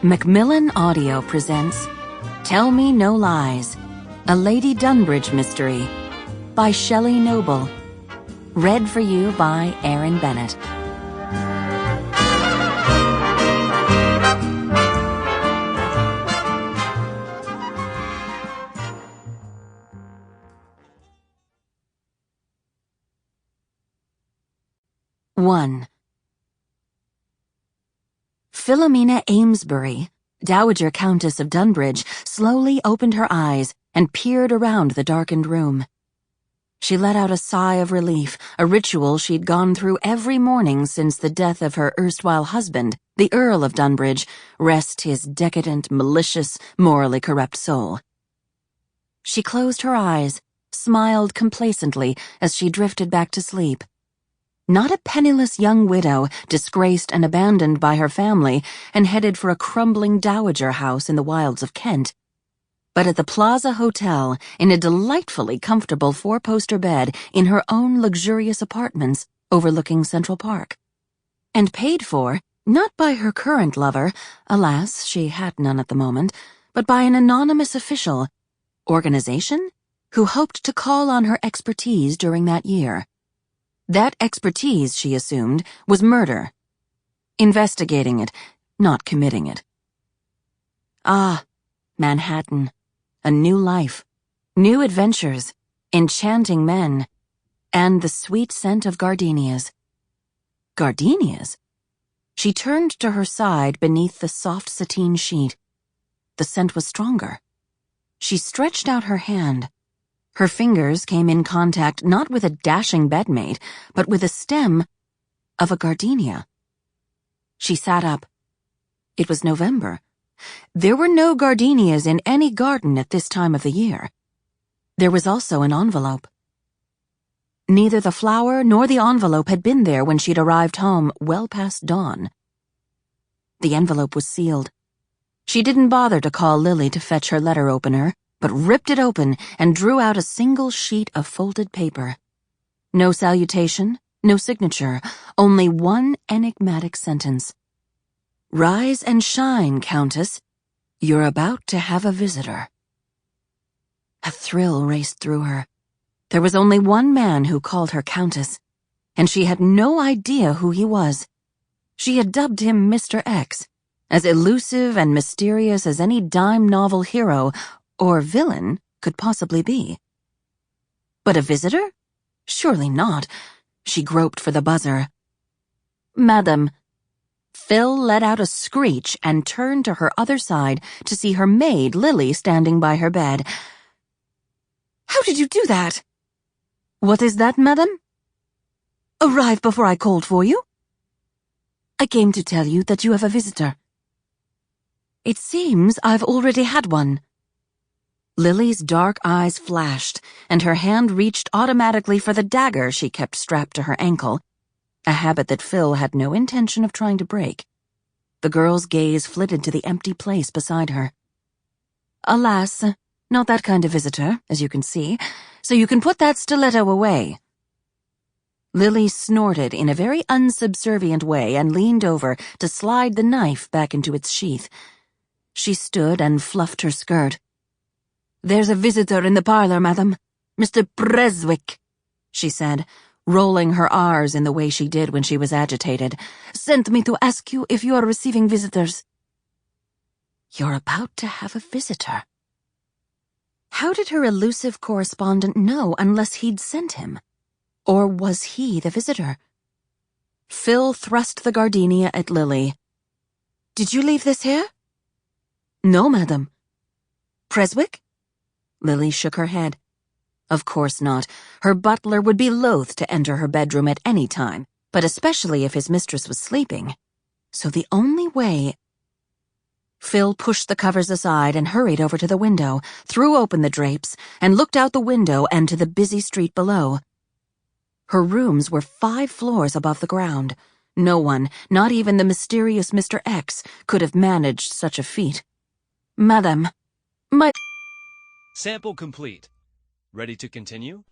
Macmillan Audio presents Tell Me No Lies, a Lady Dunbridge Mystery by Shelley Noble. Read for you by Erin Bennett. One. Philomena Amesbury, Dowager Countess of Dunbridge, slowly opened her eyes and peered around the darkened room. She let out a sigh of relief, a ritual she'd gone through every morning since the death of her erstwhile husband, the Earl of Dunbridge, rest his decadent, malicious, morally corrupt soul. She closed her eyes, smiled complacently as she drifted back to sleep. Not a penniless young widow, disgraced and abandoned by her family and headed for a crumbling dowager house in the wilds of Kent, but at the Plaza Hotel in a delightfully comfortable four-poster bed in her own luxurious apartments overlooking Central Park. And paid for, not by her current lover, alas, she had none at the moment, but by an anonymous official, organization, who hoped to call on her expertise during that year. That expertise, she assumed, was murder. Investigating it, not committing it. Ah, Manhattan. A new life, new adventures, enchanting men, and the sweet scent of gardenias. Gardenias? She turned to her side beneath the soft sateen sheet. The scent was stronger. She stretched out her hand. Her fingers came in contact not with a dashing bedmate, but with the stem of a gardenia. She sat up. It was November. There were no gardenias in any garden at this time of the year. There was also an envelope. Neither the flower nor the envelope had been there when she'd arrived home well past dawn. The envelope was sealed. She didn't bother to call Lily to fetch her letter opener, but ripped it open and drew out a single sheet of folded paper. No salutation, no signature, only one enigmatic sentence. Rise and shine, Countess. You're about to have a visitor. A thrill raced through her. There was only one man who called her Countess, and she had no idea who he was. She had dubbed him Mr. X, as elusive and mysterious as any dime novel hero or villain could possibly be. But a visitor? Surely not. She groped for the buzzer. Madam. Phil let out a screech and turned to her other side to see her maid, Lily, standing by her bed. How did you do that? What is that, madam? Arrived before I called for you? I came to tell you that you have a visitor. It seems I've already had one. Lily's dark eyes flashed, and her hand reached automatically for the dagger she kept strapped to her ankle, a habit that Phil had no intention of trying to break. The girl's gaze flitted to the empty place beside her. Alas, not that kind of visitor, as you can see, so you can put that stiletto away. Lily snorted in a very unsubservient way and leaned over to slide the knife back into its sheath. She stood and fluffed her skirt. There's a visitor in the parlor, madam. Mr. Preswick, she said, rolling her R's in the way she did when she was agitated, sent me to ask you if you are receiving visitors. You're about to have a visitor. How did her elusive correspondent know unless he'd sent him? Or was he the visitor? Phil thrust the gardenia at Lily. Did you leave this here? No, madam. Preswick? Lily shook her head. Of course not. Her butler would be loath to enter her bedroom at any time, but especially if his mistress was sleeping. So the only way... Phil pushed the covers aside and hurried over to the window, threw open the drapes, and looked out the window and to the busy street below. Her rooms were 5 floors above the ground. No one, not even the mysterious Mr. X, could have managed such a feat. Madam, my... Sample complete. Ready to continue?